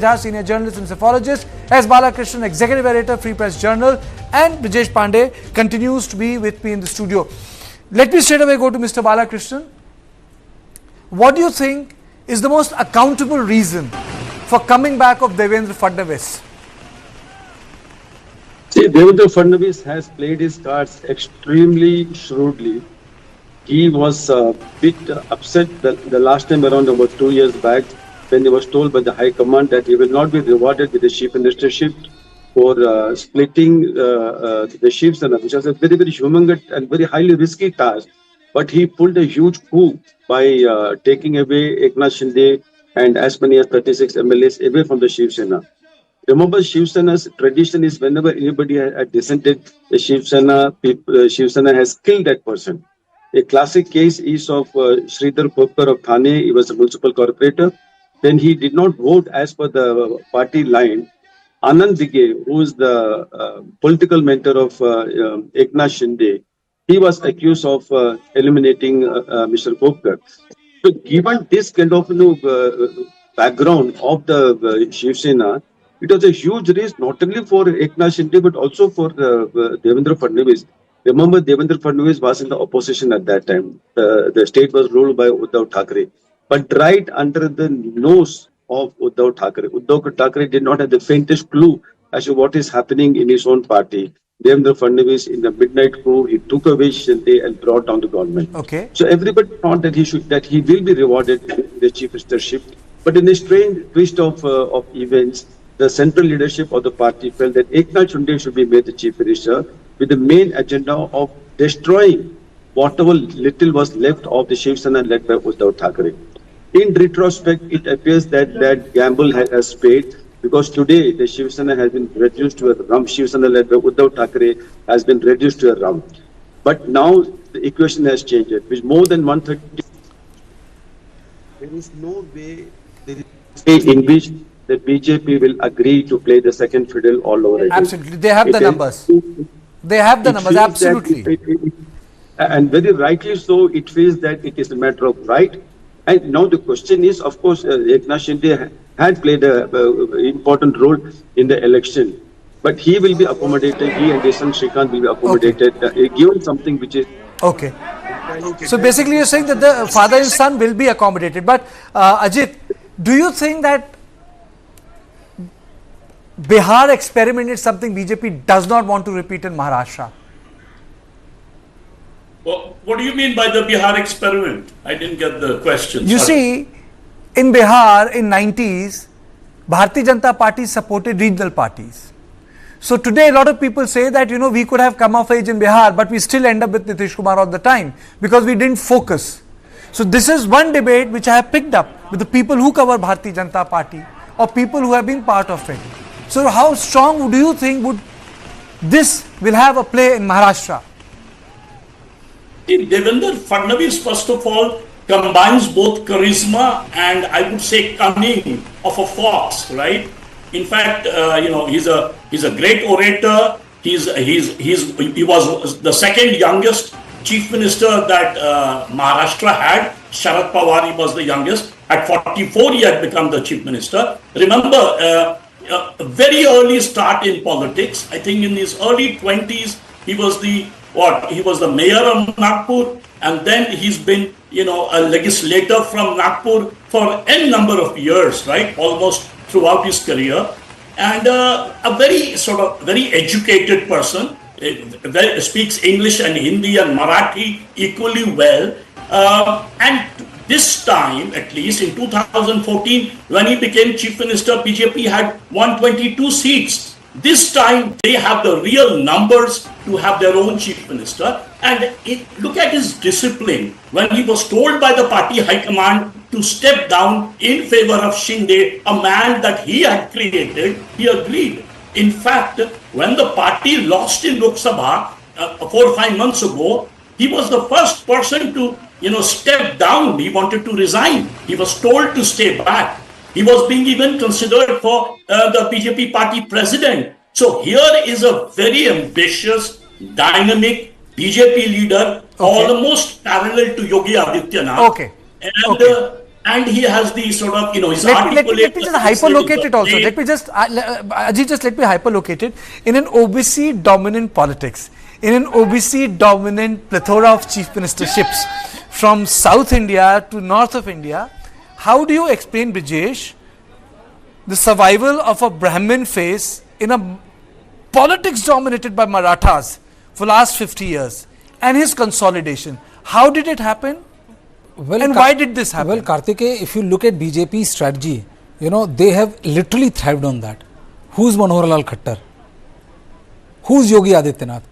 Senior journalist and psephologist, S. Balakrishnan, Executive Editor, Free Press Journal, and Brijesh Pandey continues to be with me in the studio. Let me straight away go to Mr. Balakrishnan. What do you think is the most accountable reason for coming back of Devendra Fadnavis? See, Devendra Fadnavis has played his cards extremely shrewdly. He was a bit upset the last time around, about 2 years back, when he was told by the High Command that he will not be rewarded with the chief ministership for splitting the Shiv Sena, which was a very, very humongous and very highly risky task. But he pulled a huge coup by taking away Eknath Shinde and as many as 36 MLAs away from the Shiv Sena. Remember, Shiv Sena's tradition is whenever anybody had dissented the Shiv Sena has killed that person. A classic case is of Sridhar Popkar of Thane. He was a municipal corporator. Then he did not vote as per the party line. Anand Dige, who is the political mentor of Eknath Shinde, he was accused of eliminating Mr. Popkar. So, given this kind of background of the Shiv Sena, it was a huge risk not only for Eknath Shinde but also for Devendra Fadnavis. Remember, Devendra Fadnavis was in the opposition at that time. The state was ruled by Uddhav Thackeray. But right under the nose of Uddhav Thackeray did not have the faintest clue as to what is happening in his own party. Devendra Fadnavis, in the midnight coup, he took away Shinde and brought down the government. Okay. So everybody thought that he will be rewarded with the chief ministership. But in a strange twist of events, the central leadership of the party felt that Eknath Shinde should be made the chief minister with the main agenda of destroying whatever little was left of the Shiv Sena led by Uddhav Thackeray. In retrospect, it appears that that gamble has paid, because today the Shiv Sena has been reduced to a rump. Shiv Sena led by Uddhav Thackeray has been reduced to a rump. But now the equation has changed. With more than 130, there is no way in which the BJP will agree to play the second fiddle all over again. Absolutely. They have the numbers. They have the numbers, absolutely. And very rightly so, it feels that it is a matter of right. And now the question is, of course, Eknath Shinde had played an important role in the election. But he will be accommodated, he and his son Shrikant will be accommodated, given something which is... Okay. So basically you're saying that the father and son will be accommodated. But Ajit, do you think that Bihar experiment is something BJP does not want to repeat in Maharashtra? Well, what do you mean by the Bihar experiment? I didn't get the question. You see, in Bihar in 90s, Bharatiya Janata Party supported regional parties. So today a lot of people say that, we could have come of age in Bihar, but we still end up with Nitish Kumar all the time because we didn't focus. So this is one debate which I have picked up with the people who cover Bharatiya Janata Party or people who have been part of it. So how strong do you think this will have a play in Maharashtra? Devendra Fadnavis, first of all, combines both charisma and I would say cunning of a fox, right? In fact, he's a great orator. He was the second youngest chief minister that Maharashtra had. Sharad Pawar was the youngest. At 44, he had become the chief minister. Remember, a very early start in politics. I think in his early 20s, he was the mayor of Nagpur, and then he's been, a legislator from Nagpur for n number of years, right? Almost throughout his career, and a very educated person. Speaks English and Hindi and Marathi equally well, and this time, at least in 2014, when he became chief minister, BJP had 122 seats. This time, they have the real numbers to have their own chief minister. And look at his discipline. When he was told by the party high command to step down in favor of Shinde, a man that he had created, he agreed. In fact, when the party lost in Lok Sabha 4 or 5 months ago, he was the first person to step down. He wanted to resign. He was told to stay back. He was being even considered for the BJP party president. So here is a very ambitious, dynamic BJP leader, almost parallel to Yogi Adityanath. Okay. And and he has the sort of, his let me articulate. just hyperlocate it also. Let me just, Ajit, just let me hyperlocate it. In an OBC dominant politics, in an OBC dominant plethora of chief ministerships from South India to North of India, how do you explain, Brijesh, the survival of a Brahmin face in a politics dominated by Marathas for last 50 years and his consolidation? How did it happen? Well, and why did this happen? Well, Kartikeya, if you look at BJP's strategy, they have literally thrived on that. Who's Manohar Lal Khattar? Who's Yogi Adityanath?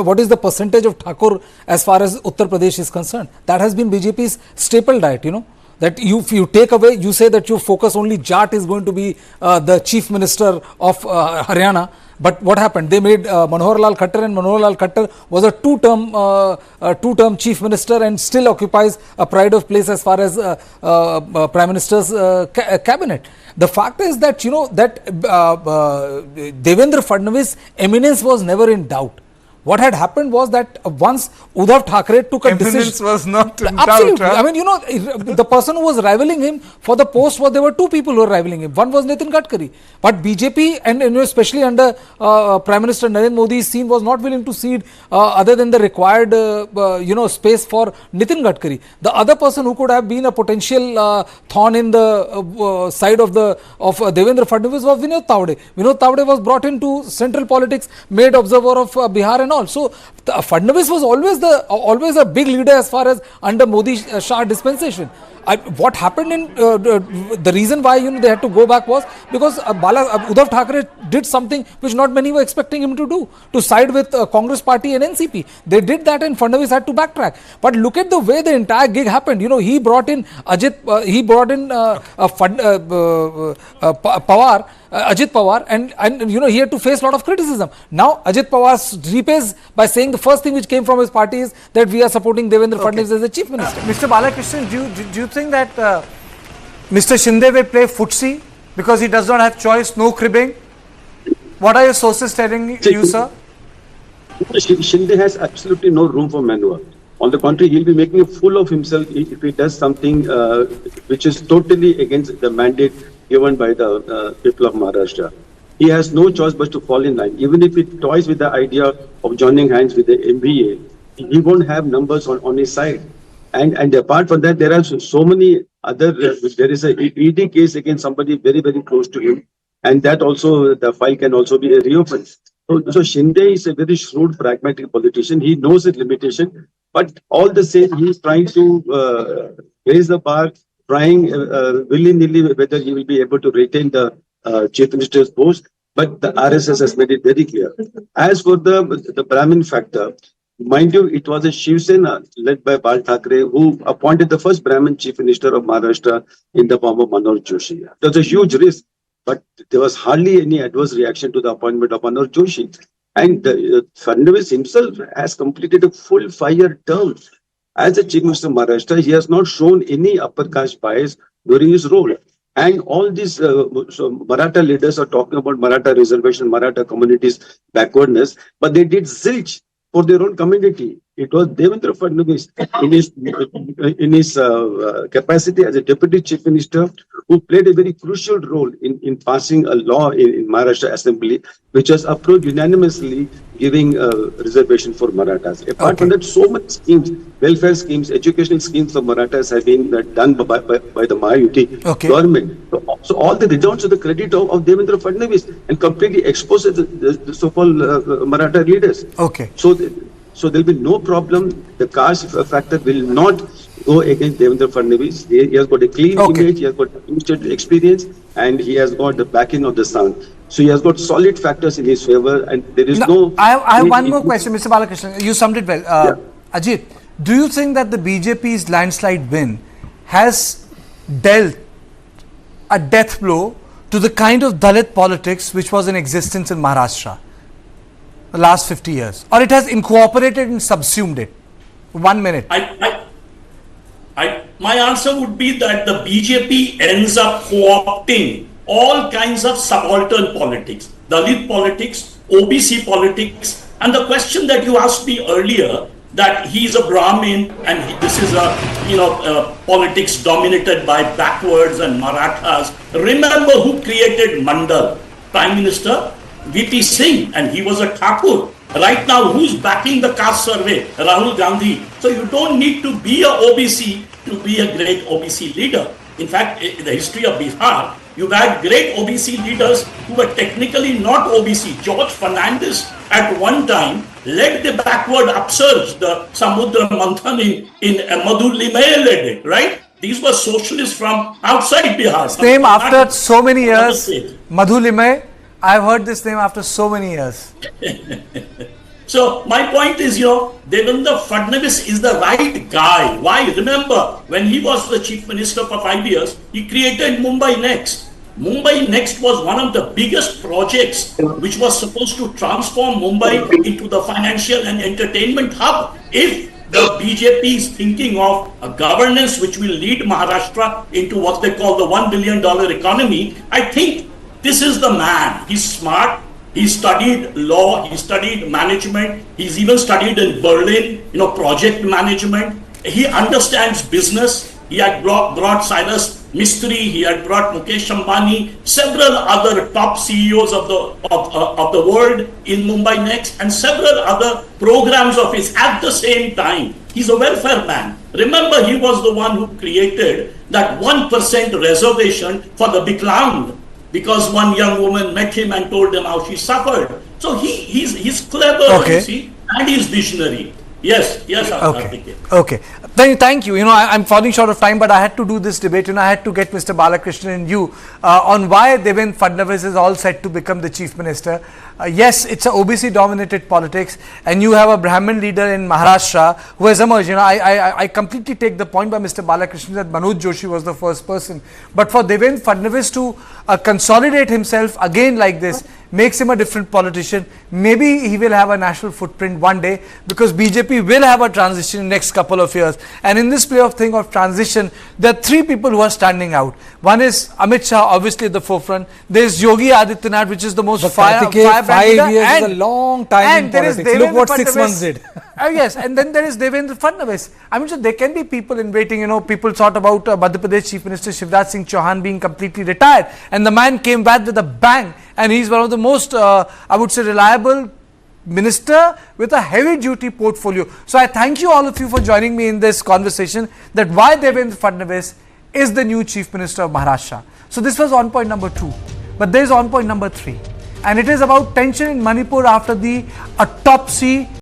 What is the percentage of Thakur as far as Uttar Pradesh is concerned? That has been BJP's staple diet, that if you take away, you say that you focus only Jat is going to be the chief minister of Haryana. But what happened? They made Manohar Lal Khattar, and Manohar Lal Khattar was a two-term chief minister and still occupies a pride of place as far as Prime Minister's cabinet. The fact is that, Devendra Fadnavis' eminence was never in doubt. What had happened was that once Uddhav Thackeray took a decision... Eminence was not in Absolutely. doubt. I mean, the person who was rivaling him for the post there were two people who were rivaling him. One was Nitin Gadkari. But BJP and especially under Prime Minister Narendra Modi's scene was not willing to cede other than the required space for Nitin Gadkari. The other person who could have been a potential thorn in the side of Devendra Fadnavis was Vinod Tawde. Vinod Tawde was brought into central politics, made observer of Bihar and all. So Fadnavis was always a big leader as far as under Modi Shah dispensation. What happened in the reason why they had to go back was because Uddhav Thackeray did something which not many were expecting him to do, to side with Congress Party and NCP. They did that and Fadnavis had to backtrack. But look at the way the entire gig happened. He brought in Ajit Pawar, and he had to face a lot of criticism. Now Ajit Pawar repays by saying the first thing which came from his party is that we are supporting Devendra Fadnavis as the chief minister. Mr. Balakrishnan, do you think that Mr. Shinde will play footsie because he does not have choice, no cribbing? What are your sources telling you, sir? Shinde has absolutely no room for maneuver. On the contrary, he'll be making a fool of himself if he does something which is totally against the mandate given by the people of Maharashtra. He has no choice but to fall in line. Even if he toys with the idea of joining hands with the MBA, he won't have numbers on his side. And apart from that, there are so many other, there is a ED case against somebody very, very close to him. And that also, the file can also be reopened. So Shinde is a very shrewd, pragmatic politician. He knows his limitation, but all the same, he is trying to raise the bar, trying willy-nilly whether he will be able to retain the chief minister's post. But the RSS has made it very clear. As for the Brahmin factor, mind you, it was a Shiv Sena led by Bal Thackeray who appointed the first Brahmin chief minister of Maharashtra in the form of Manoj Joshi. It was a huge risk, but there was hardly any adverse reaction to the appointment of Manoj Joshi. And Fadnavis himself has completed a full 5-year term. As the chief minister of Maharashtra, he has not shown any upper caste bias during his role. And all these Maratha leaders are talking about Maratha reservation, Maratha communities' backwardness, but they did zilch for their own community. It was Devendra Fadnavis in his capacity as a deputy chief minister who played a very crucial role in passing a law in Maharashtra Assembly, which was approved unanimously, giving reservation for Marathas. Apart from that, so many schemes, welfare schemes, educational schemes for Marathas have been done by the Mahayuti government. So all the redounds to the credit of Devendra Fadnavis and completely exposes the so-called Maratha leaders. So there will be no problem. The caste factor will not go against Devendra Fadnavis. He has got a clean image, he has got experience, and he has got the backing of the sun. So he has got solid factors in his favor, and there is no... I have one more question, Mr. Balakrishnan. You summed it well. Ajit, do you think that the BJP's landslide win has dealt a death blow to the kind of Dalit politics which was in existence in Maharashtra the last 50 years, or it has incorporated and subsumed it? 1 minute. My answer would be that the BJP ends up co-opting all kinds of subaltern politics, Dalit politics, OBC politics, and the question that you asked me earlier, that he's a Brahmin and this is a, politics dominated by backwards and Marathas. Remember who created Mandal? Prime Minister VP Singh, and he was a Thakur. Right now, who's backing the caste survey? Rahul Gandhi. So you don't need to be a OBC to be a great OBC leader. In fact, in the history of Bihar, you've had great OBC leaders who were technically not OBC. George Fernandez at one time led the backward upsurge, the Samudra Manthan in Madhu Limaye led it, right? These were socialists from outside Bihar. His name after so many years, Madhu Limaye. I've heard this name after so many years. So my point is, Devendra Fadnavis is the right guy. Why? Remember, when he was the chief minister for 5 years, he created Mumbai Next. Mumbai Next was one of the biggest projects which was supposed to transform Mumbai into the financial and entertainment hub. If the BJP is thinking of a governance which will lead Maharashtra into what they call the $1 billion economy, I think this is the man. He's smart. He studied law. He studied management. He's even studied in Berlin, project management. He understands business. He had brought Cyrus Mistry. He had brought Mukesh Ambani, several other top CEOs of the world in Mumbai Next, and several other programs of his at the same time. He's a welfare man. Remember, he was the one who created that 1% reservation for the Biklang, because one young woman met him and told him how she suffered. So he's clever, okay, you see, and he's visionary. Yes, okay. Thank you. I'm falling short of time, but I had to do this debate. I had to get Mr. Balakrishnan and you on why Devendra Fadnavis is all set to become the chief minister. Yes, it's a OBC dominated politics, and you have a Brahmin leader in Maharashtra who has emerged. I completely take the point by Mr. Balakrishnan that Manoj Joshi was the first person, but for Devendra Fadnavis to consolidate himself again like this makes him a different politician. Maybe he will have a national footprint one day, because BJP will have a transition in the next couple of years. And in this play of thing of transition, there are three people who are standing out. One is Amit Shah, obviously at the forefront. There is Yogi Adityanath, which is the most firebrand. 5 years is a long time in politics. Look what 6 months did. Yes, and then there is Devendra Fadnavis. So there can be people in waiting. People thought about Madhya Pradesh Chief Minister Shivraj Singh Chauhan being completely retired, and the man came back with a bang, and he's one of the most, I would say, reliable minister with a heavy duty portfolio. So I thank you, all of you, for joining me in this conversation that why Devendra Fadnavis is the new Chief Minister of Maharashtra. So this was on point number 2, but there is on point number 3, and it is about tension in Manipur after the autopsy